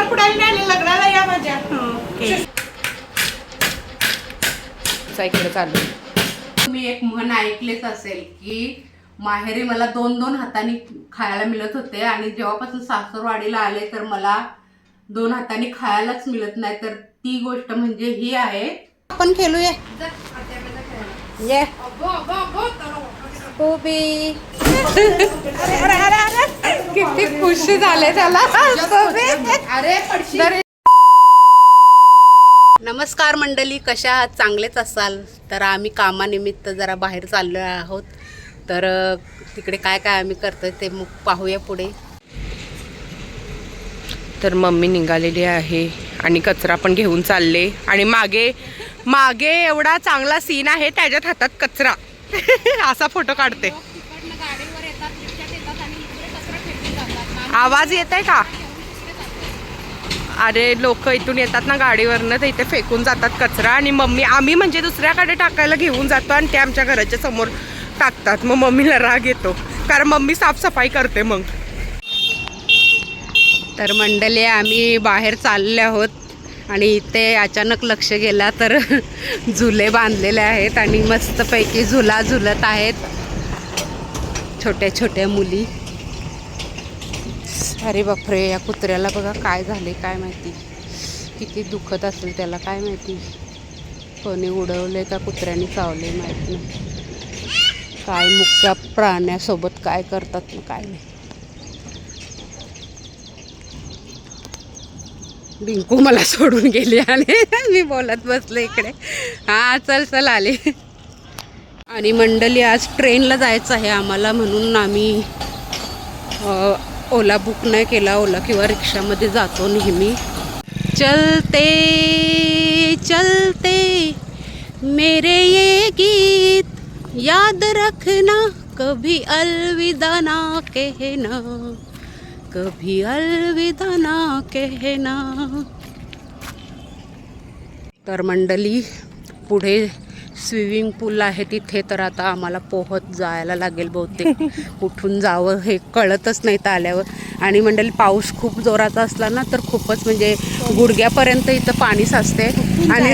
साखरपुड्याला नाही लग्नाला या माझ्या. ओके. इकडे चालू. तुम्ही एक म्हण ऐकलेच असेल की माहेरी मला 2-2 हातांनी खायला मिळत होते आणि जेव्हापासून सासरवाडीला आले तर मला 2 हातांनी खायलाच मिळत नाही. तर ती गोष्ट म्हणजे ही आहे. आपण खेळूया ये कोबी. किती खुश झाले त्याला. अरे नमस्कार मंडळी, कशा आहात? चांगलेच असाल. तर आम्ही कामानिमित्त जरा बाहेर चाललो आहोत. तर तिकडे काय काय आम्ही करतोय ते मग पाहूया पुढे. तर मम्मी निघालेली आहे आणि कचरा पण घेऊन चालले आणि मागे मागे एवढा चांगला सीन आहे, त्याच्यात हातात कचरा. असा फोटो काढते. आवाज येत आहे का? अरे लोक इथून येतात ना गाडीवरनं, तर इथे फेकून जातात कचरा आणि मम्मी आम्ही म्हणजे दुसऱ्याकडे टाकायला घेऊन जातो आणि ते आमच्या घराच्या समोर टाकतात. मग मम्मीला राग येतो कारण मम्मी साफसफाई करते. मग तर मंडळी आम्ही बाहेर चालले आहोत आणि इथे अचानक लक्ष गेला तर झुले बांधलेले आहेत आणि मस्तपैकी झुला झुलत आहेत छोट्या छोट्या मुली. अरे बापरे, या कुत्र्याला बघा काय झाले काय माहिती. किती दुखत असेल त्याला काय माहिती. कोणी उडवले का कुत्र्याने चावले माहीत नाही. काय मुक्या प्राण्यासोबत काय करतात ना काय नाही. डिंकू मला सोडून गेली आणि मी बोलत बसले इकडे. हां चल चल आले. आणि मंडळी आज ट्रेनला जायचं आहे आम्हाला, म्हणून आम्ही ओला बुक नाही केला. ओला किंवा रिक्षामध्ये जातो नेहमी. चलते चलते मेरे ये गीत याद रखना, कभी अलविदा ना कहना, कभी अलविदा ना कहना. तर मंडळी पुढे स्विमिंग पूल आहे तिथे, तर आता आम्हाला पोहत जायला लागेल बहुतेक. कुठून जावं हे कळतच नाही तर आल्यावर. आणि मंडळी पाऊस खूप जोराचा असला ना तर खूपच म्हणजे गुडघ्यापर्यंत इथं पाणी साचते. आणि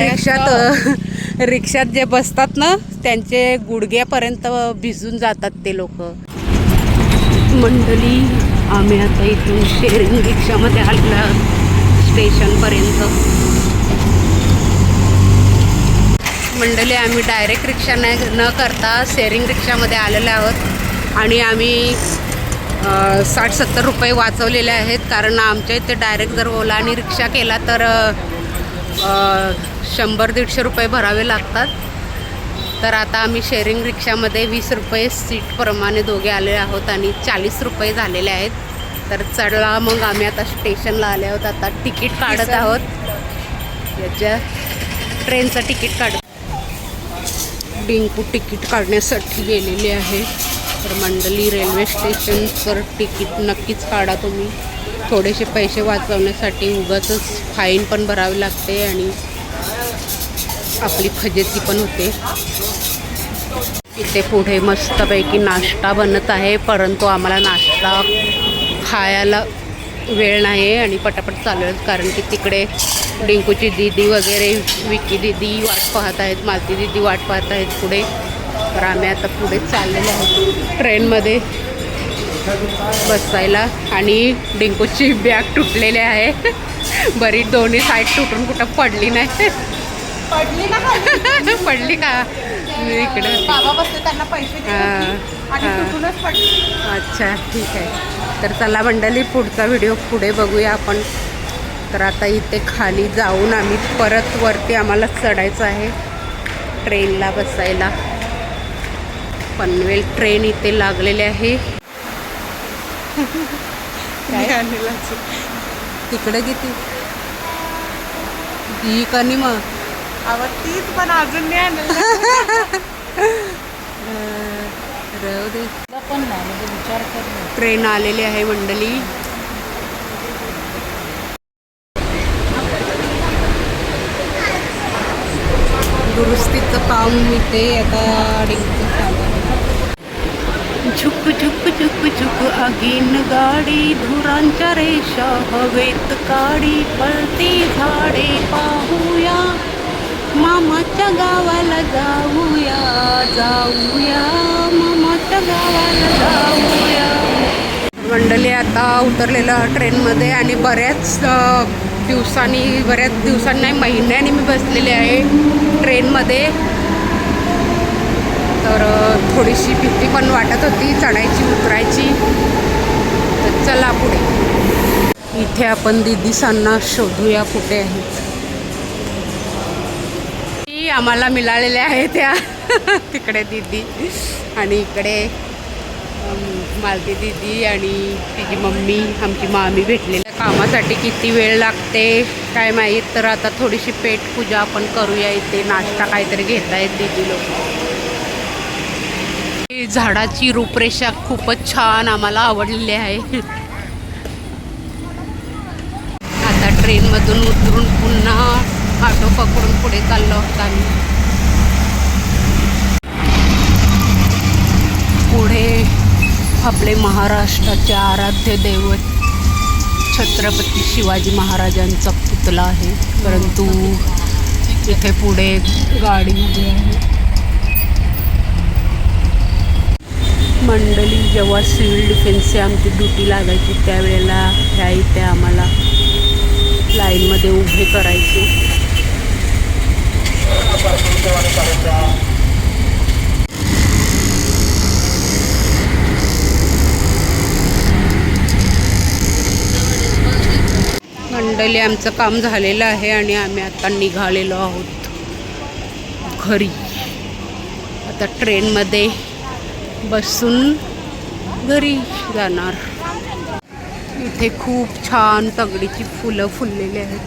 रिक्षात जे बसतात ना त्यांचे गुडघ्यापर्यंत भिजून जातात ते लोक. मंडळी आम्ही आता इथून शेअरिंग रिक्षामध्ये आलेलो आहोत स्टेशनपर्यंत. मंडळी आम्ही डायरेक्ट रिक्षा न करता शेअरिंग रिक्षामध्ये आलेलो आहोत आणि आम्ही 60-70 रुपये वाचवलेले आहेत. कारण आमच्या इथे डायरेक्ट जर ओला आणि रिक्षा केला तर 100-150 रुपये भरावे लागतात. तर आता आम्ही शेअरिंग रिक्षामध्ये 20 रुपये सीटप्रमाणे दोघे आले आहोत आणि 40 रुपये झालेले आहेत. तर चढला मग आम्ही आता स्टेशनला आले आहोत. आता तिकीट काढत आहोत, याच्या ट्रेनचं तिकीट काढत. डिंकू तिकीट काढण्यासाठी गेलेली आहे. तर मंडळी रेल्वे स्टेशनवर तिकीट नक्कीच काढा तुम्ही. थोडेसे पैसे वाचवण्यासाठी उगाचच फाईन पण भरावी लागते आणि आपली फजिती पण होते. इथे पुढे मस्तपैकी नाश्ता बनत आहे, परंतु आम्हाला नाश्ता खायला वेळ नाही आणि पटापट चालू आहे. कारण की तिकडे डिंकूची दीदी वगैरे, विकी दीदी वाट पाहत आहेत, मालती दीदी वाट पाहत आहेत पुढे. तर आम्ही आता पुढे चाललेलो आहोत ट्रेनमध्ये बसायला. आणि डिंकूची बॅग तुटलेली आहे. बरी दोन्ही साईड तुटून कुठं पडली नाही. पडली ना पडली का? इकडे बाबा बसले त्यांना पैसे आणि तुटूनच पडली. अच्छा ठीक आहे. तर चला मंडळी पुढचा व्हिडिओ पुढे बघूया आपण. तर आता इथे खाली जाऊन आम्ही परत वरती आम्हाला चढायचं आहे ट्रेनला बसायला. पनवेल ट्रेन इथे लागलेले आहे. तिकडे किती ही कनी मग आवडतीच पण अजून नाही आणलं. राहू दे. ट्रेन आलेली आहे मंडळी. दुरुस्तीचं काम इथे आता डिंकूचं चालू आहे. झुक झुक झुक झुक आगीन गाडी, धुरांच्या रेषा हवेत काडी, पळती झाडे पाहूया, मामाच्या गावाला जाऊया, जाऊया मामाच्या गावाला जाऊया. मंडळी आता उतरलेलं ट्रेनमध्ये आणि बऱ्याच दिवसांनी नाही महिन्याने मी बसलेले आहे ट्रेनमध्ये. तर थोडीशी भीती पण वाटत होती चढायची उतरायची. तर चला पुढे. इथे आपण दीदीसांना शोधूया कुठे आहेत. आम्हाला मिळालेल्या आहे त्या तिकडे दीदी आणि इकडे मालती दीदी आणि तिची मम्मी, आमची मामी भेटलेल्या. कामासाठी किती वेळ लागते काय माहीत. तर आता थोडीशी पेट पूजा आपण करूया इथे. नाश्ता काहीतरी घेता येत दीदी लोक. झाडाची रूपरेषा खूपच छान आम्हाला आवडलेली आहे. आता ट्रेनमधून उतरून पुन्हा ऑटो पकडून पुढे चाललो आहोत आम्ही. पुढे आपले महाराष्ट्राचे आराध्य दैवत छत्रपती शिवाजी महाराजांचा पुतळा आहे. परंतु इथे पुढे गाडी उभी आहे. मंडळी जेव्हा सिव्हिल डिफेन्सची आमची ड्युटी लागायची त्यावेळेला ह्या इथे आम्हाला लाईनमध्ये उभे करायचे. मंडळी आमचं काम झालेलं आहे आणि आम्ही आता निघालेलो आहोत घरी. आता ट्रेनमध्ये बसून घरी जाणार. इथे खूप छान तगडीची फुलं फुललेली आहेत.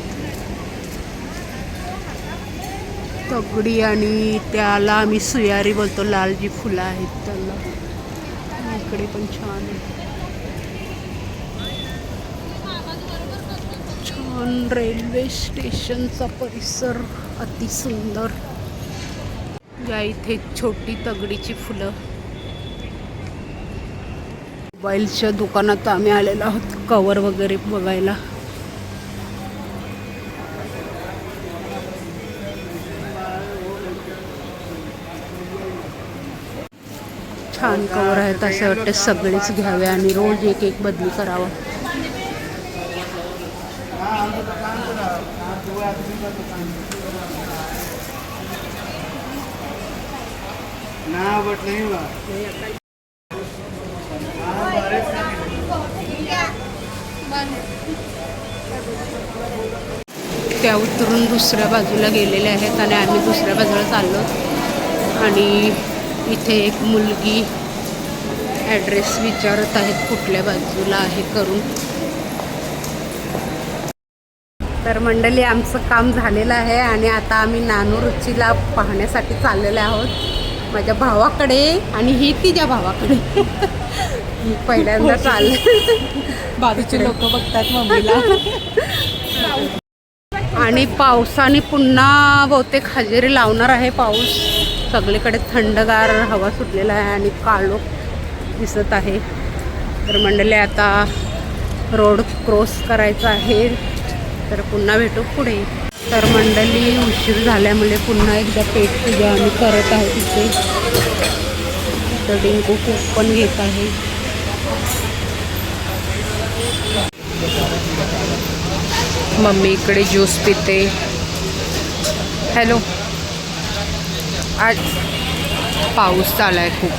तगडी आणि त्याला आम्ही सुयारी बोलतो. लाल जी फुलं आहेत त्याला. इकडे पण छान आहे. छान रेल्वे स्टेशनचा परिसर अतिसुंदर. या इथे छोटी तगडीची फुलं. मोबाईलच्या दुकानात आम्ही आलेलो आहोत कवर वगैरे बघायला. छान कवर आहेत. असं वाटतं सगळेच घ्यावे आणि रोज एक एक बदली करावा. त्या उतरून दुसऱ्या बाजूला गेलेल्या आहेत आणि आम्ही दुसऱ्या बाजूला चाललो. आणि इथे एक मुलगी ॲड्रेस विचारत आहेत कुठल्या बाजूला आहे करून. तर मंडळी आमचं काम झालेलं आहे आणि आता आम्ही नानोरुचीला पाहण्यासाठी चाललेले आहोत माझ्या भावाकडे. आणि ही तिच्या भावाकडे. मी पहिल्यांदा चालले. बाजूचे लोक बघतात मम्मीला. आणि पावसाने पुन्हा बहुतेक हजेरी लावणार आहे पाऊस. सगळीकडे थंडगार हवा सुटलेला आहे आणि काळोख दिसत आहे. तर मंडळी आता रोड क्रॉस करायचा आहे. तर पुन्हा भेटू पुढे. तर मंडळी उशीर झाल्यामुळे पुन्हा एकदा पेट पूजा आम्ही करत आहे तिथे. तर डिंकू खूप पण घेत आहे. मम्मी इकडे ज्यूस पिते. हॅलो. आज पाऊस चालू आहे खूप.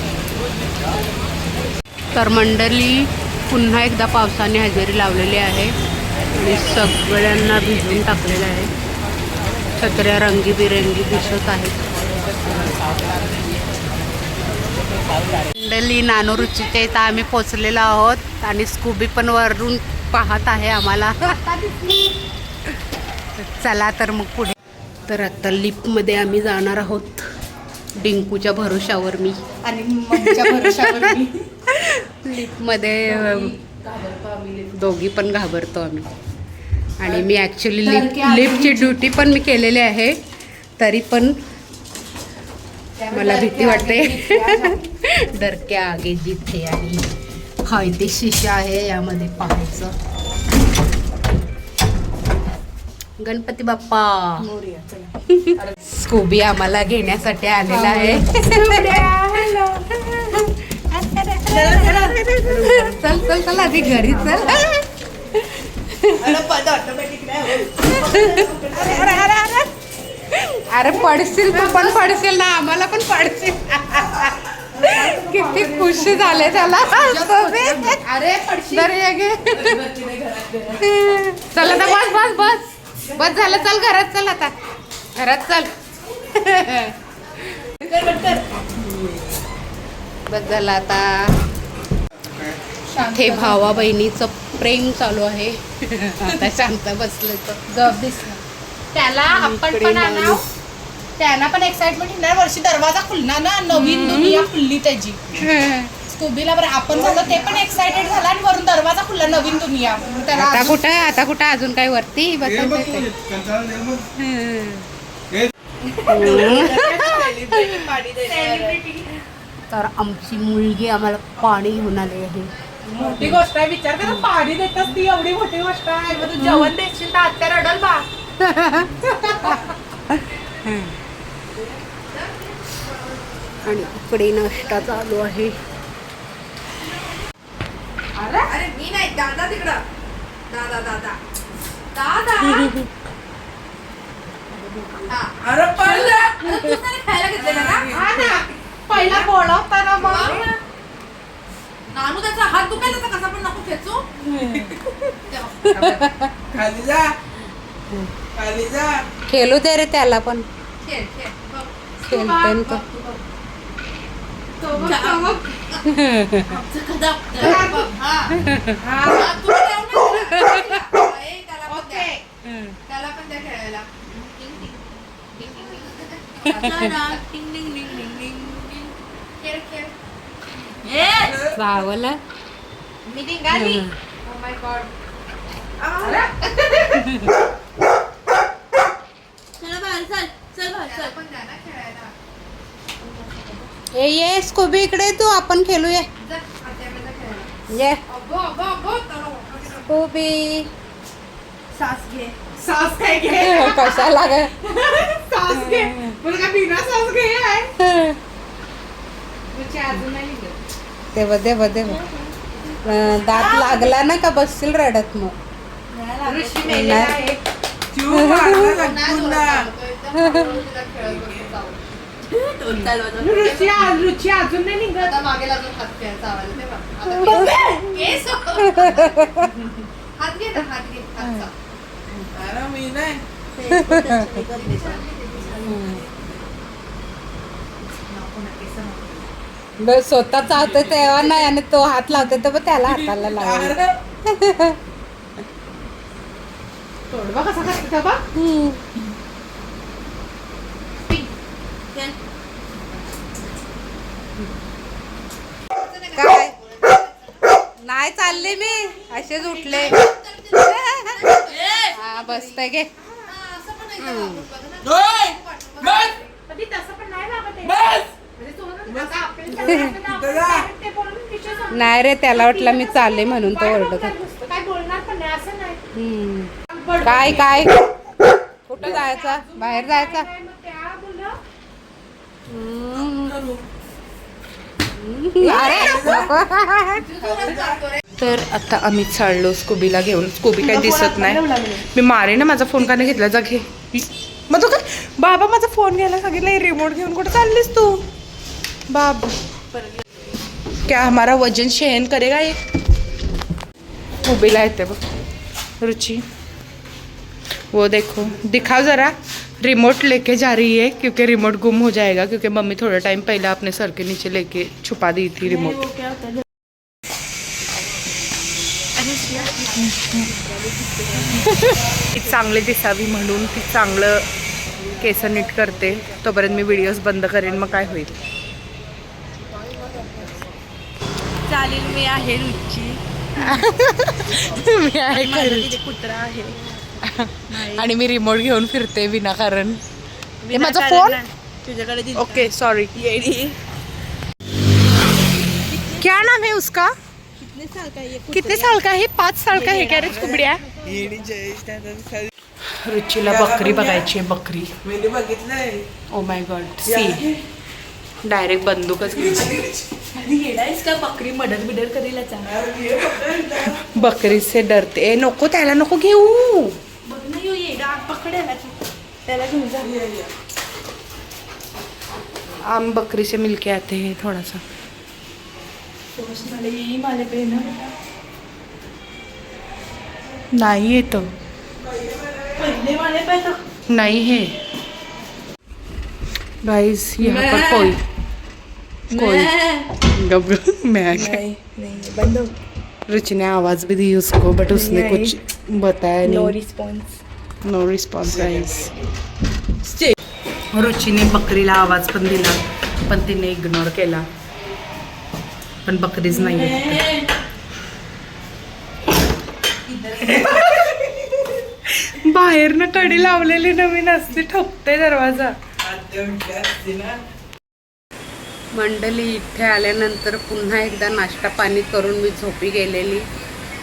तर मंडळी पुन्हा एकदा पावसाने हजेरी लावलेली आहे आणि सगळ्यांना भिजवून टाकलेलं आहे. छत्र्या रंगीबिरंगी दिसत आहेत. मंडळी नानोरुचीच्या इथं आम्ही पोचलेलो आहोत आणि स्कूबी पण वरून पाहत आहे आम्हाला. चला तर मग पुढे. तर आता लिफ्टमध्ये आम्ही जाणार आहोत. डिंकूच्या भरोशावर मी आणि मम्मीच्या भरोशावर मी. लिफ्टमध्ये दोघी पण घाबरतो आम्ही. आणि मी ॲक्च्युली लिफ्टची ड्युटी पण मी केलेली आहे तरी पण मला भीती वाटते. डर के आगे जीत है आणि हा इथे शिशा आहे यामध्ये पाहायचं. गणपती बाप्पा. स्कूबी आम्हाला घेण्यासाठी आलेला आहे. चल चल चल आधी घरी चल. अरे पडशील तू पण पडशील ना आम्हाला पण पडशील. किती खुश झाले त्याला. अरे पडशील. चल आता बस बस बस बस झालं. चल घरात चल आता घरात चल. बस झालं आता. हे भावा बहिणीचं प्रेम चालू आहे. आता शांत बसलं तर जब दिसलं त्याला आपण पण आणाव. त्यांना पण एक्साइटमेंट होणार. वर्षी दरवाजा खुलणार ना, नवीन दुनिया खुलली त्याची. स्कूबीला बरं आपण झालं ते पण एक्साइटेड झाला आणि वरून दरवाजा खुलला नवीन दुनिया. त्याला आता कुठं अजून काय वरती तर आमची मुलगी आम्हाला पाणी घेऊन आली आहे. मोठी गोष्ट आहे. विचार कर पाणी देतच ती एवढी मोठी गोष्ट आहे. मग तू जेवण देशील तर आत्या रडल बा. आणि इकडे नाश्ता चालू आहे. अरे मी नाही दादा तिकडं. दादा दादा दादा. अरे खायला घेतलेला ना. पहिला बोलवताना मग नानू त्याचा हात दुखायला त्याचा कसा पण नको खेचू. खाली जा खाली जा. खेळू दे रे त्याला पण. खेळ खेळते तो. त्याला पण त्या खेळायला. बावला मी निघाली. ओ माय गॉड. चला बाहेर चल चल बाहेर चल. पण जा ना खेळायला. ये स्कूबी इकडे तू आपण खेळूया. जा आत्याकडे खेळायला. ये अबो अबो अबो. स्कूबी. सास घे. सास काय घे. कशाला ग. सास घे. मला काय बिना सास घे आहे. तुझी अजून नाही निघत. दे दात लागला ना का बसशील रडत मग. ऋषी मेलेला आहे. रुची अजून नाही निघत. मागे लागून हात घ्यायचा आवाज. हात घे ना हात घे. मी नाही. स्वतः चावतोय तेव्हा नाही आणि तो हात लावतोय तर त्याला हाताला लावला. तोडवा कसा करते बा. काय नाही चालले मी असेच उठले. हा बसतय गे. नाही रे त्याला वाटलं मी चालले म्हणून तो ओरडत. काय बोलणार पण नाही असं नाही. काय काय कुठं जायचा बाहेर जायचा. तर आता आम्ही चाललो स्कूबीला घेऊन. स्कूबी काही दिसत नाही. मी मारे ना माझा फोन का नाही घेतला. जा घे. मग तू काय बाबा माझा फोन घ्यायला सांगितलं. रिमोट घेऊन कुठं चाललीस तू बाब. क्या हमारा वजन शहन करेगा ये. स्कूबीला येते बघ रुचि. वो देखो दिखाओ ज़रा. रिमोट लेके जा रही है क्योंकि रिमोट गुम हो जाएगा. क्योंकि मम्मी थोड़ा टाइम पहले अपने सर के नीचे लेके छुपा दी थी रिमोट. ती चांगली दिसावी म्हणून ती चांगलं केस नीट करते. तोपर्यंत मी व्हिडिओज बंद करेन. मग काय होईल. चालेल मी आहे रुची. मी आहे तिथे कुत्रा आहे आणि मी रिमोट घेऊन फिरते विनाकारण. माझा विनाकारण फोन नाही. तुझ्याकडे ओके सॉरी. येडी. क्या नाम है उसका? कितने साल का है? 5 साल का है क्या रे कुबड्या? रुचीला बकरी बघायची आहे, बकरी. Oh my god, see direct बंदूकच बकरी मर्डर बिडर करेल. बकरी से डरते. ए नको, त्याला नको घेऊ. त्याला घेऊन जा. हम बकरी से मिलके आते हैं थोड़ा सा. नहीं है तो नहीं है गाइस, यहाँ पर कोई मैं नहीं बंद. रुचि ने आवाज भी दी उसको, बट उसने कुछ बताया नहीं. रिस्पॉन्स. No response guys. रुचीने बकरीला आवाज पण दिला, पण तिने इग्नोर केला. पण बकरीच नाही आहे. बाहेरनं कडी लावलेली नवीन असते, ठोकते दरवाजा. मंडळी इथे आल्यानंतर पुन्हा एकदा नाश्ता पाणी करून मी झोपी गेलेली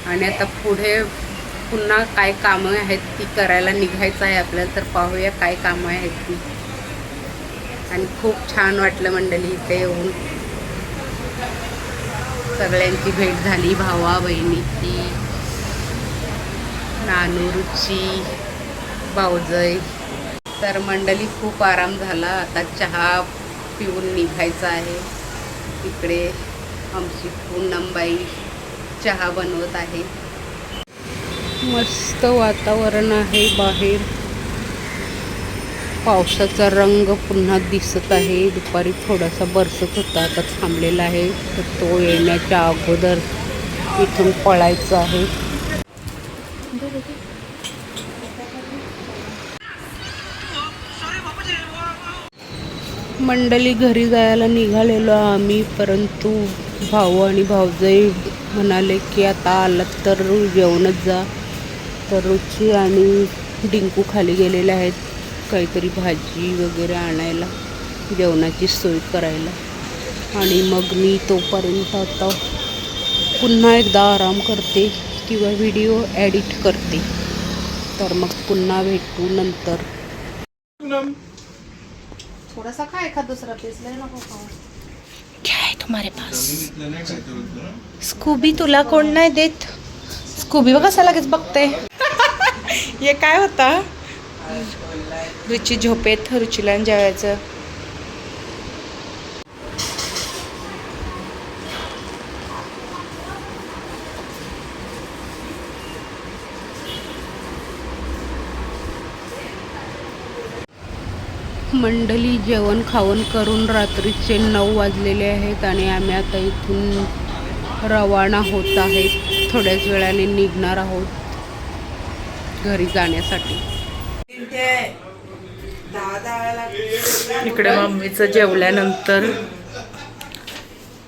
आणि आता पुढे पुन्हा काय कामं आहेत ती करायला निघायचं आहे आपल्याला. तर पाहूया काय कामं आहेत ती. आणि खूप छान वाटलं मंडळी इथे येऊन. सगळ्यांची भेट झाली, भावा बहिणीची, नानू, रुची, भाऊजय. तर मंडळी खूप आराम झाला. आता चहा पिऊन निघायचं आहे. इकडे आमची पूनमबाई चहा बनवत आहे. मस्त वातावरण आहे बाहेर. पावसाचा रंग पुन्हा दिसत आहे. दुपारी थोडासा बरसत होता, आता थांबलेला आहे. तर तो येण्याच्या अगोदर इथून पळायचं आहे. मंडळी घरी जायला निघालेलो आम्ही, परंतु भाऊ आणि भाऊजाई म्हणाले की आता आलात तर जेवणच जा. तर रुची आणि डिंकू खाली गेलेले आहेत काहीतरी भाजी वगैरे आणायला, जेवणाची सोय करायला. आणि मग मी तोपर्यंत आता पुन्हा एकदा आराम करते किंवा व्हिडिओ एडिट करते. तर मग पुन्हा भेटू नंतर. थोडासा खा, एखाद दुसरा पीस लय नको खाऊ. क्या है तुम्हारे पास? स्कूबी तुला कोण नाही देत? स्कूबी बघ कसा लगेच बघते. हे काय होता? रुची झोपेत, रुचीला जेवायचं. मंडळी जेवण खावण करून रात्रीचे 9 वाजलेले आहेत आणि आम्ही आता इथून रवाना होत आहेत. थोड्याच वेळाने निघणार आहोत घरी जाण्यासाठी. इकडे मम्मीचं जेवल्यानंतर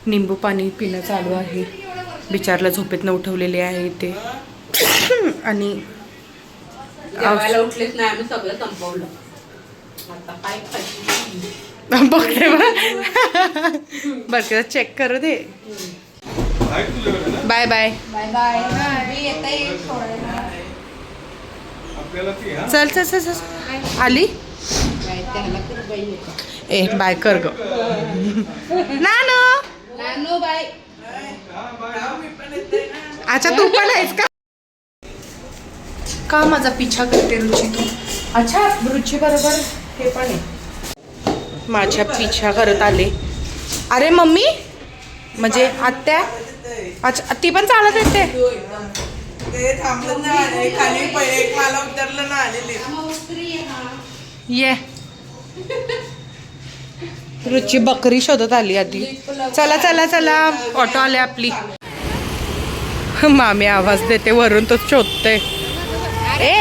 निंबू पाणी पिणं चालू आहे. बिचारला झोपेतनं उठवलेले आहे ते. आणि जेवायला उठलेच नाही, आम्ही सगळं संपवलं. आता काय बघते बरं, चेक करू दे. Bye bye. Bye bye. मी येते चल चल चल चल. आली ए बाय कर ग. नानू नानू बाय. अच्छा तू पण आहेस का माझा पिछा करते रुची तू? अच्छा रुची बरोबर हे पण आहे. माझ्या पिछा करत आले. अरे मम्मी म्हणजे आत्या. अच्छा ती पण चालत येते. ये रुची बकरी शोधत आली आधी. चला चला चला, ऑटो आले आपली. मामी आवाज देते वरून, तो शोधते. ए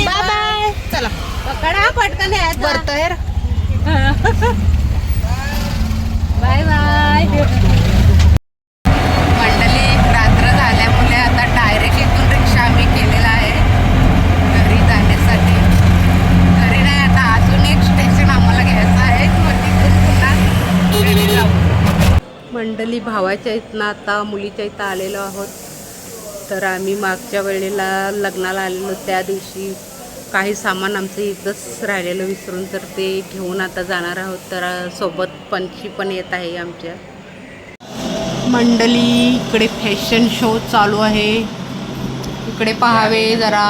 बाय बाय. चला पकडा पटकन बरतोय. Bye bye. मंडळी रात्र झाल्यामुळे आता डायरेक्ट इथून रिक्षा आम्ही केलेला आहे घरी जाण्यासाठी. घरी नाही, आता अजून एक स्टेशन आम्हाला घ्यायचं आहे. मग तिथून पुन्हा ॲक्च्युली भावाच्या इथनं आता मुलीच्या इथं आलेलो आहोत. तर आम्ही मागच्या वेळेला लग्नाला आलेलो त्या दिवशी काही सामान आमचं इथंच राहिलेलं विसरून, तर ते घेऊन आता जाणार आहोत. तर सोबत पंची पण येत आहे आमच्या. मंडळी इकडे फॅशन शो चालू आहे, इकडे पाहावे जरा.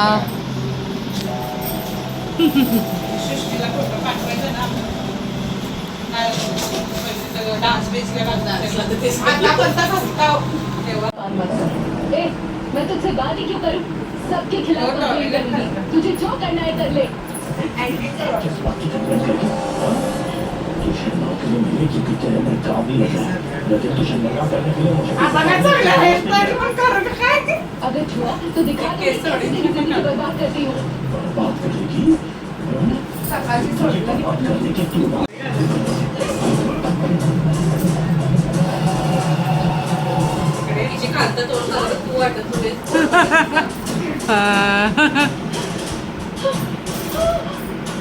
मैं तुझसे बात ही क्यों करूं? सबके खिलाफ कंप्लेंट करूंगी. तुझे जो करना है कर ले. अगर छुआ तो दिखा दो कैसे जिंदगी बर्बाद करती हूँ.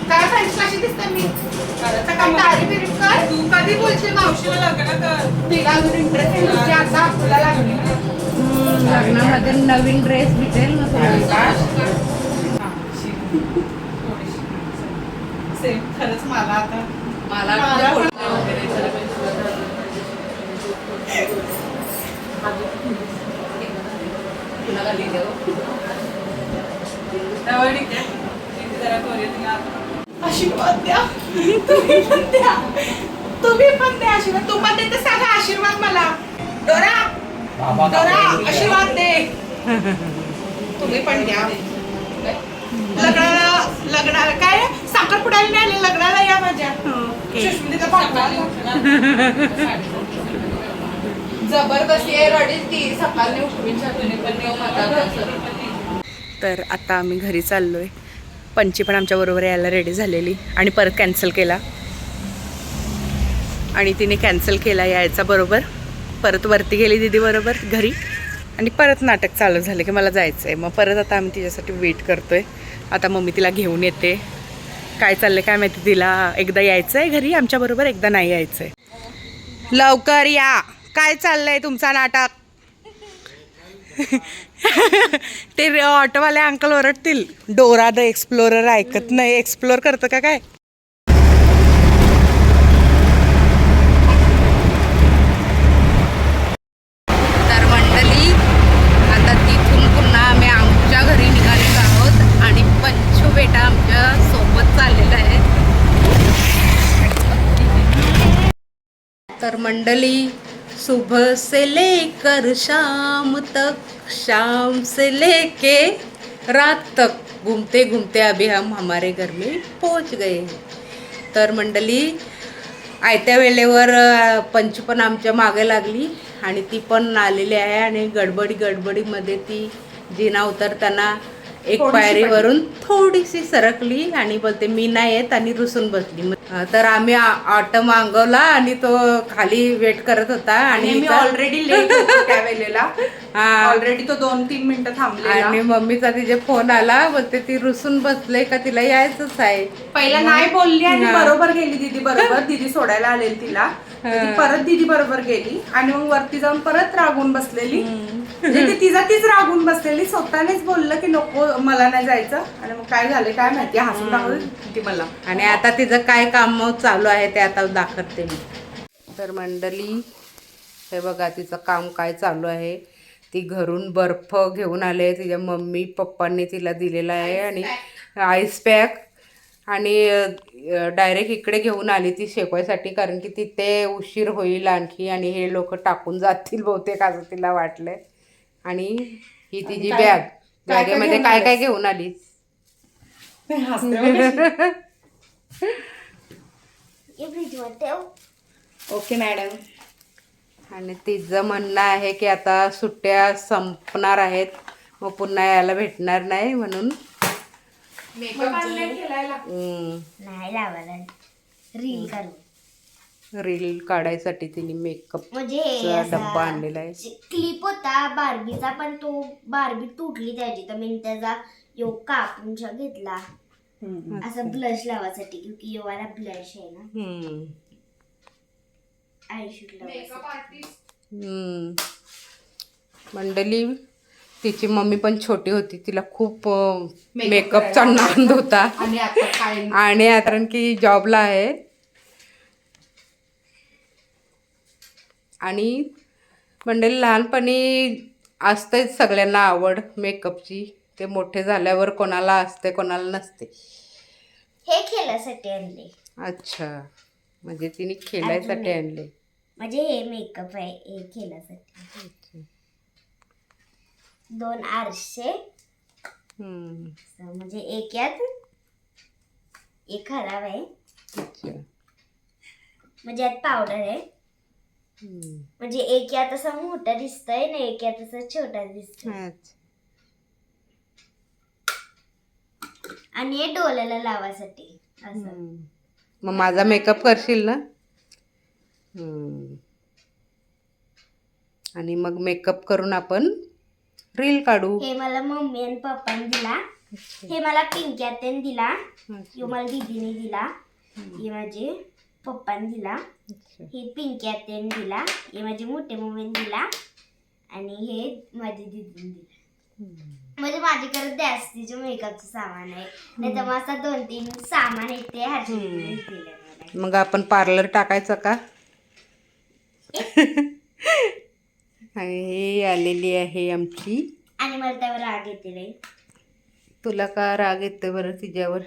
काय फ्रेंड्स कशी दिसते मी? तू कधी बोलशील मावशीला लग्न कर? तिला अजून इंटरेस्ट आहे आता आपल्याला लागली. लग्नामध्ये नवीन ड्रेस भेटेल ना तुला. सेम खरंच मला आता आशीर्वाद द्या. तुम्ही पण द्या आशीर्वाद. तू पण देते सांगा आशीर्वाद मला. डोरा आशीर्वाद दे. तुम्ही पण द्या. लग्नाला काय साखरपुड्याला नाही आले, लग्नाला या माझ्या. सुष्मिता पाठवा. जबरदस्ती आहे रडी ती सकाळी उठून तर आता आम्ही घरी चाललोय. पंची पण आमच्याबरोबर यायला रेडी झालेली आणि परत कॅन्सल केला, आणि तिने कॅन्सल केला यायचा बरोबर. परत वरती गेली दीदी बरोबर घरी, आणि परत नाटक चालू झालं की मला जायचं आहे. मग परत आता आम्ही तिच्यासाठी वेट करतोय. आता मम्मी तिला घेऊन येते. काय चाललंय काय माहिती, तिला एकदा यायचं आहे घरी आमच्याबरोबर, एकदा नाही यायचं आहे. लवकर या. काय चाललंय तुमचा नाटक? ते ऑटोवाले अंकल ओरडतील, डोरा द एक्सप्लोरर ऐकत नाही. एक्सप्लोर करतं का काय? तर मंडळी आता तिथून पुन्हा आम्ही आमच्या घरी निघालेलो आहोत, आणि पंचू बेटा आमच्या सोबत चाललेला आहे. तर मंडळी सुबह से लेकर शाम तक, शाम से लेके रात तक घूमते घूमते अभी हम हमारे घर में पहुंच गए. तर मंडळी आयत्या वेळेवर पंच पण आमच्या मागे लागली, आणि ती पण आलेली आहे. आणि गडबडीमध्ये ती जिना उतरताना एक पायरीवरून थोडीशी सरकली आणि बोलते मी नाही येत, आणि रुसून बसली. तर आम्ही ऑटो मागवला आणि तो खाली वेट करत होता, आणि मी ऑलरेडी लेट त्या वेळेला. ऑलरेडी तो 2-3 मिनिटं थांबलेला, आणि मम्मीचा तिचे फोन आला, बोलते ती रुसून बसले का तिला यायचंच आहे. पहिला नाही बोलली आणि बरोबर गेली दीदी बरोबर. दीदी सोडायला आलेली तिला, ती परत दीदी बरोबर गेली, आणि मग वरती जाऊन परत रागून बसलेली. म्हणजे ती तीच रागून बसलेली, स्वतःनेच बोललं की नको मला नाही जायचं. आणि मग काय झालं काय माहिती, हसून दाखवली ती मला. आणि आता तिचं काय काम चालू आहे ते आता दाखवते मी. तर मंडळी हे बघा तिचं काम काय चालू आहे. ती घरून बर्फ घेऊन आले, तिच्या मम्मी पप्पांनी तिला दिलेला आहे, आणि आईस पॅक, आणि डायरेक्ट इकडे घेऊन आली ती शेकवायसाठी, कारण की तिथे उशीर होईल आणखी, आणि हे लोक टाकून जातील बहुतेक असं तिला वाटलंय. आणि ही तिची बॅगेमध्ये काय काय घेऊन आली. Okay madam. आणि तिचं म्हणणं आहे की आता सुट्ट्या संपणार आहेत, मग पुन्हा यायला भेटणार नाही, म्हणून रील काढायसाठी तिने मेकअप डब्बा आणलेला आहे. क्लिप होता बार्बीचा, पण तो बार्बी तुटली त्याची, तर मी त्याचा योग कापून घेतला असं ब्लश लावायसाठी, क्योंकि योवाला ब्लश आहे ना. मंडळी तिची मम्मी पण छोटी होती, तिला खूप मेकअपचा नाद होता. आणि आता काय आणि कारण की जॉबला आहे. आणि मंडळी लहानपणी असतेच सगळ्यांना आवड मेकअपची. ते मोठे झाल्यावर कोणाला असते कोणाला नसते. हे खेळासाठी आणले. अच्छा, म्हणजे तिने खेळायसाठी आणले. म्हणजे हे मेकअप आहे, हे खेळासाठी. 2 आरसे, म्हणजे एक यात एक खराब आहे. अच्छा. म्हणजे यात पावडर आहे. म्हणजे एक यात असा मोठा दिसतोय ना, एक यात असा छोटा दिसतोय. आणि हे डोळ्याला लावासाठी असं. मग माझा मेकअप करशील ना? आणि मग मेकअप करून आपण रील काढू. हे मला मम्मी आणि पप्पाने दिला. हे मला पिंकी आत्याने दिला. हे मला दीदीने दिला. हे माझे पप्पाने दिला. हे पिंकी आत्याने दिला. हे माझी मोठे मम्मीने दिला. आणि हे माझी दीदीने दिला. म्हणजे माझ्याकडे जास्तीचे मेकअपचं सामान आहे. नाही तर मग असं 2-3 सामान आहे ते हर्षदीने दिले मला. मग आपण पार्लर टाकायचं का? आणि हे आलेली आहे आमची. आणि मला त्यावर राग येते रे. तुला का राग येतो बरं तिच्यावर?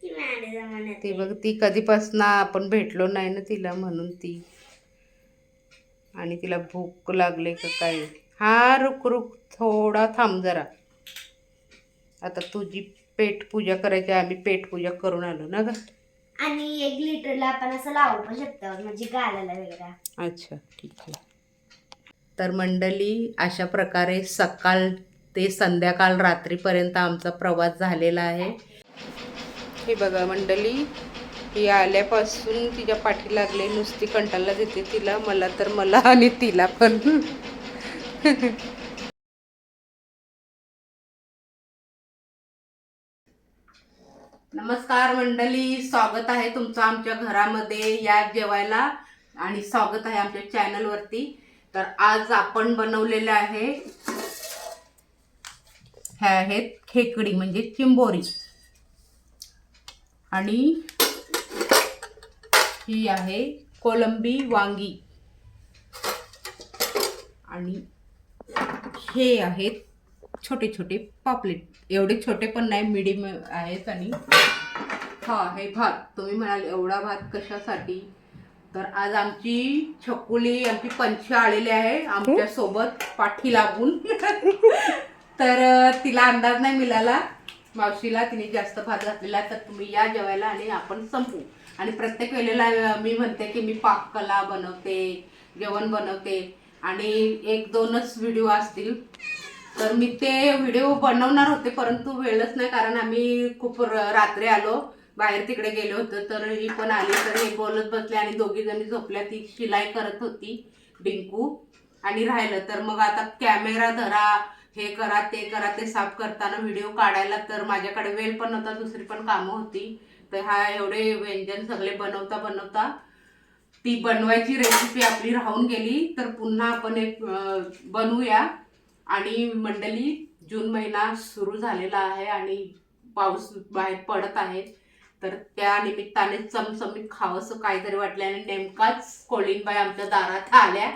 ती मॅडम जमान्यात ती बघ, ती कधीपासून आपण भेटलो नाही ना तिला, म्हणून ती. आणि तिला भूक लागले का काय? हा, रुक थोडा थांब जरा. आता तुझी पेट पूजा करायची, आम्ही पेट पूजा करून आलो ना ग. आणि 1 लिटरला आपण असं लावू पण शकतो, म्हणजे गालाला वगैरे. अच्छा, ठीक आहे. तर मंडळी, अशा प्रकारे सकाळ ते संध्याकाळ रात्रीपर्यंत आमचा प्रवास झालेला आहे. हे बघा मंडळी, ही आल्यापासून तिच्या पाठी लागले, नुसती कंटाळा देते तिला, मला आणि तिला पण. नमस्कार मंडळी, स्वागत आहे तुमचं आमच्या घरामध्ये. या जेवायला आणि स्वागत आहे आमच्या चॅनलवरती. तर आज आपण बनवलेले आहे, ह्या आहेत खेकडी म्हणजे चिंबोरी. आणि ही आहे कोलंबी वांगी. आणि हे आहेत छोटे छोटे पापलेट. एवढे छोटे पण नाही, मिडियम आहेत. आणि हा, हे भात. तुम्ही म्हणाल एवढा भात कशासाठी? तर आज आमची छकुली, आमची पंच आलेली आहे आमच्या सोबत पाठी लागून. तर तिला अंदाज नाही मिळाला मावशीला, तिने जास्त भात घातलेला. तर तुम्ही या जेवायला आणि आपण संपू. आणि प्रत्येक वेळेला मी म्हणते की मी पाककला बनवते, जेवण बनवते, आणि 1-2च व्हिडिओ असतील. तर मी ते व्हिडिओ बनवणार होते, परंतु वेळच नाही, कारण आम्ही खूप रात्री आलो, बाहेर तिकडे गेलो होतो. तर ही पण आली, तर हे बोलत बसले आणि दोघी जणी झोपल्या. ती शिलाई करत होती डिंकू, आणि राहिलं. तर मग आता कॅमेरा धरा, हे करा ते करा, ते साफ करताना व्हिडिओ काढायला तर माझ्याकडे वेळ पण नव्हता, दुसरी पण कामं होती. तर हा एवढे व्यंजन सगळे बनवता बनवता ती बनवायची रेसिपी आपली राहून गेली. तर पुन्हा आपण एक बनवूया. आणि मंडळी, जून महिना सुरू झालेला आहे आणि पाऊस बाहेर पडत आहे. तर त्या निमित्ताने चमचमीत खावंसं काहीतरी वाटलं. आणि नेमकाच कोळीनबाई आमच्या दारात आल्या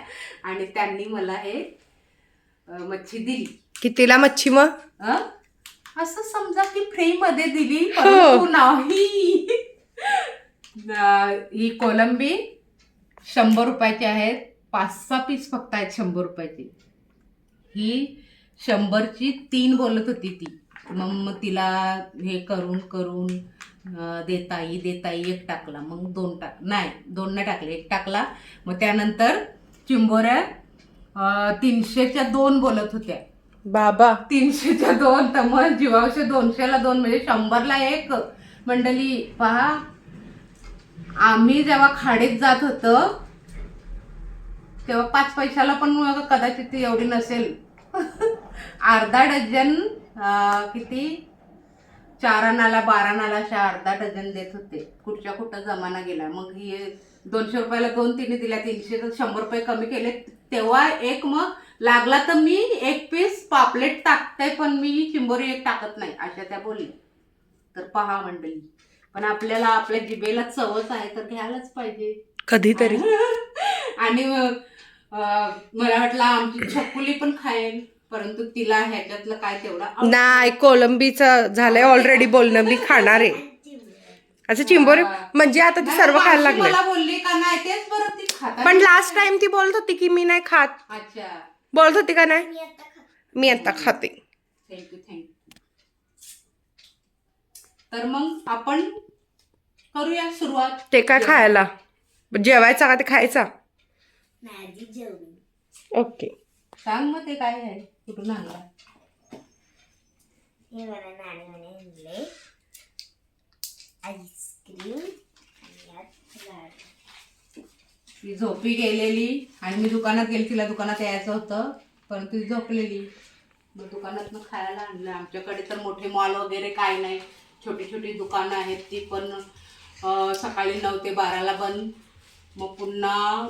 आणि त्यांनी मला हे मच्छी दिली. कितीला मच्छी मग? असं समजा की फ्री मध्ये दिली, परंतु नाही. ही कोलंबी 100 रुपयाची आहेत. 5-6 पीस फक्त आहेत 100 रुपयाची. ही 100ची 3 बोलत होती ती. मग तिला हे करून करून देताई 1 टाकला, मग 2 नाही 2 नाही टाकले, 1 टाकला. मग त्यानंतर चिंबोऱ्या 300च्या 2 बोलत होत्या बाबा. 300च्या 2. तर मग जीवावशे 200ला 2 म्हणजे 100ला 1. मंडळी पहा, आम्ही जेव्हा खाडीत जात होतो तेव्हा 5 पैशाला पण कदाचित एवढी नसेल. अर्धा डझन किती 4 आणाला 12 आणाला अशा अर्धा डझन देत होते. कुठच्या कुठं जमाना गेला. मग हे 200 रुपयाला 2 तिने दिल्या, 300 तर 100 रुपये कमी केले. तेव्हा एक मग लागला तर मी एक पीस पापलेट टाकते, पण मी चिंबोरी एक टाकत नाही, अशा त्या बोलल्या. तर पहा मंडळी, पण आपल्याला आपल्या जिभेला चवच आहे तर घ्यायलाच पाहिजे कधीतरी. आणि मला वाटलं आमची छकुली पण खाईल, परंतु तिला ह्याच्यातलं काय तेवढा नाही, कोलंबीचं झालंय ऑलरेडी बोलणं, मी खाणार आहे. अच्छा, चिंबोरी म्हणजे आता ती सर्व खायला लागले. मला बोलली का नाही तेच बरं ती खाता. पण लास्ट टाइम ती बोलत होती की मी नाही खात, अच्छा, बोलत होती का नाही? मी आता खाते. थँक्यू. तर मग आपण करूया सुरुवात. ते काय खायला जेवायचा का ते खायचा? माझी जेवणी. ओके, सांग मग ते काय आहे, कुठून आणला? हे मला नाणीने आणले आईस्क्रीम आणि यात लाडू. ती झोपी गेलेली आणि मी दुकानात गेली, तिला दुकानात यायचं होतं परंतु ती झोपलेली. मग दुकानातनं खायला आणलं. आमच्याकडे तर मोठे मॉल वगैरे काय नाही, छोटी छोटी दुकानं आहेत, ती पण सकाळी 9 ते 12ला बंद, मग पुन्हा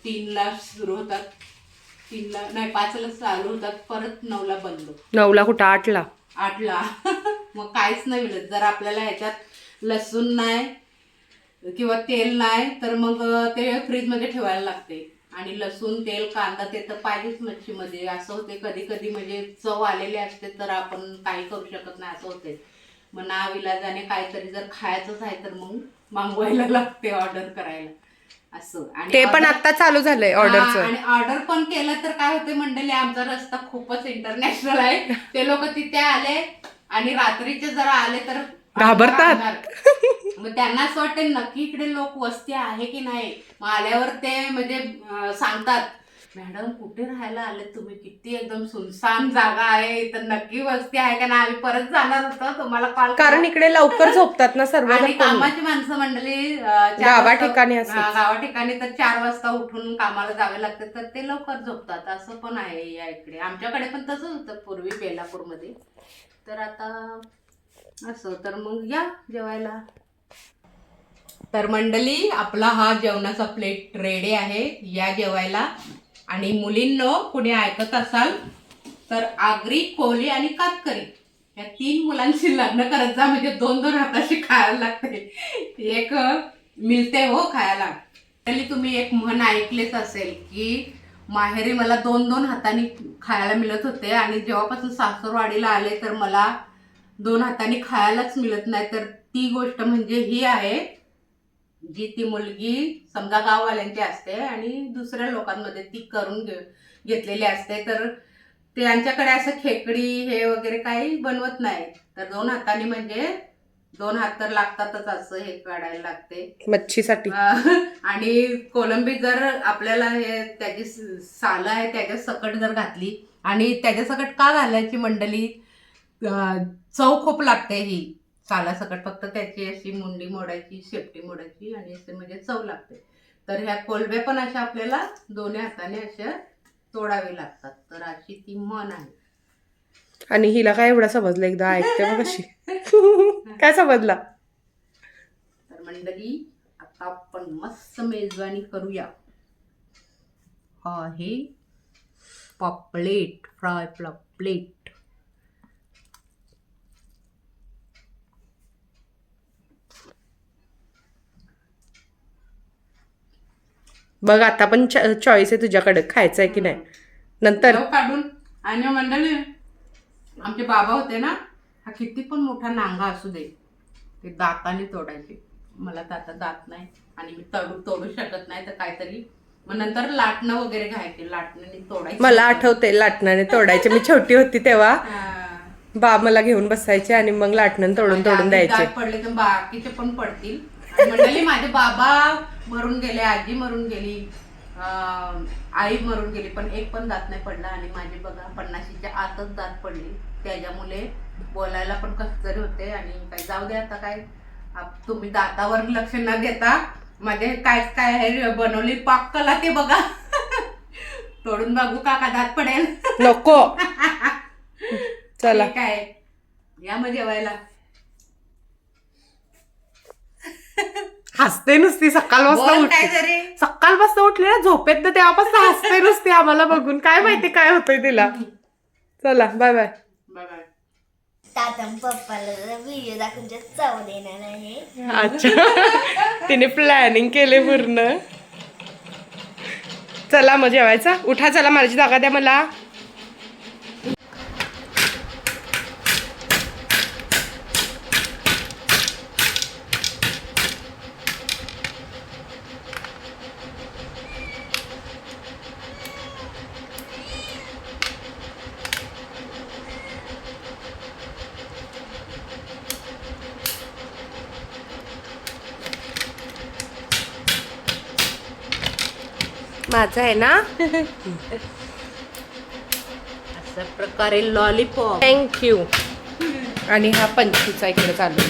3ला सुरू होतात, 3ला नाही 5ला चालू होतात, परत 9ला बंद. 9ला कुठं 8ला? 8ला मग काहीच नाही मिळत. जर आपल्याला ह्याच्यात लसूण नाही किंवा तेल नाही तर मग ते फ्रीजमध्ये ठेवायला लागते. आणि लसूण, तेल, कांदा ते तर पाहिजेच मच्छीमध्ये. असं होते कधी कधी म्हणजे चव आलेले असते तर आपण काही करू शकत नाही, असं होते. मग नाविलाजाने काहीतरी जर खायचंच आहे तर मग मागवायला लागते, ऑर्डर करायला असं. आणि ते पण आता चालू झालंय ऑर्डरचं. आणि ऑर्डर पण केलं तर काय होते मंडळी, आमचा रस्ता खूपच इंटरनॅशनल आहे. ते लोक तिथे आले आणि रात्रीचे जरा आले तर घाबरतात. मग त्यांना असं वाटतं नक्की इकडे लोक वस्ती आहे की नाही. मग आल्यावर ते म्हणजे सांगतात, मॅडम कुठे राहायला आले तुम्ही, किती एकदम सुनसान जागा आहे, तर नक्की वस्ती आहे का नाही. आम्ही परत जाणार होतो, तुम्हाला कॉल, कारण इकडे लवकर झोपतात ना सर्व. आणि कामाची माणसं मंडळी गावा ठिकाणी असतात. गावा ठिकाणी तर 4 वाजता उठून कामाला जावे लागते, तर ते लवकर झोपतात. असं पण आहे या इकडे. आमच्याकडे पण तसंच होतं पूर्वी बेलापूरमध्ये. तर आता असं, तर मग या जेवायला. तर मंडळी आपला हा जेवणाचा प्लेट रेडी आहे, या जेवायला. आणि मुलींनो कुणी ऐकत असाल तर आगरी, कोहली आणि कातकरी या 3 मुलांशी लग्न करत जा, म्हणजे 2-2 हाताशी खायला लागते. एक मिळते हो खायला. तरी तुम्ही एक म्हण ऐकलेच असेल की माहेरी मला 2-2 हातांनी खायला मिळत होते, आणि जेव्हापासून सासरवाडीला आले तर मला 2 हातांनी खायलाच मिळत नाही. तर ती गोष्ट म्हणजे ही आहे, जी ती मुलगी समजा गाववाल्यांची असते आणि दुसऱ्या लोकांमध्ये ती करून घेतलेली असते. तर त्यांच्याकडे असं खेकडी हे वगैरे काही बनवत नाही. तर 2 हातांनी म्हणजे 2 हात तर लागतातच, असं हे काढायला लागते मच्छीसाठी. आणि कोलंबी जर आपल्याला हे त्याची सालं आहे त्याच्या सकट जर घातली, आणि त्याच्या सकट का घालायची मंडळी, चव खूप लागते ही सालासकट. फक्त त्याची अशी मुंडी मोडायची, शेपटी मोडायची आणि असे म्हणजे चव लागते. तर ह्या कोलब्या पण अशा आपल्याला 2 हाताने अशा तोडावे लागतात. तर अशी ती म्हण आहे. आणि हिला काय एवढं समजलं, एकदा ऐकते मग कशी. काय समजला? तर मंडळी आता आपण मस्त मेजवानी करूया. हा हे पापलेट, फ्राय पापलेट. बघ आता पण चॉईस आहे तुझ्याकडे, खायचं आहे की नाही नंतर काढून. आणि मंडळी आमचे बाबा होते ना, हा किती पण मोठा नांगा असू दे ते दाताने तोडायचे. मला तर आता दात नाही आणि मी तोडू शकत नाही, तर काहीतरी मग नंतर लाटणं वगैरे घ्यायचे, लाटण्याने तोडायचे. मला आठवते लाटणाने तोडायचे. मी छोटी होती तेव्हा बाब मला घेऊन बसायचे आणि मग लाटणं तोडून द्यायचे. दात पडले तर बाकीचे पण पडतील. मंडळी माझे बाबा मरून गेले, आजी मरून गेली, आई मरून गेली, पण एक पण दात नाही पडला. आणि माझे बघा 50च्या आतच दात पडले. त्याच्यामुळे बोलायला पण कसं तरी होते. आणि काय जाऊ दे आता, काय तुम्ही दातावर लक्ष न देता माझे काय काय आहे बनवली पाककला ते बघा. तोडून बघू का दात पडेल? नको. चला काय या मग जेवायला. हसते नुसती सकाळपासून उठली सकाळपासून उठली ना झोपेत ना तेव्हापासून हसते नुसती आम्हाला बघून. काय माहिती काय होतंय तिला. चला बाय बाय. ताता पप्पाला व्हिडिओ दाखवून चव देणार आहे. अच्छा तिने प्लॅनिंग केले पूर्ण. चला मग जेवायचा. उठा चला माझी जागा द्या मला. माझं आहे ना. अशा प्रकारे लॉलीपॉप. थँक्यू. आणि हा 25चा इकडे चालू.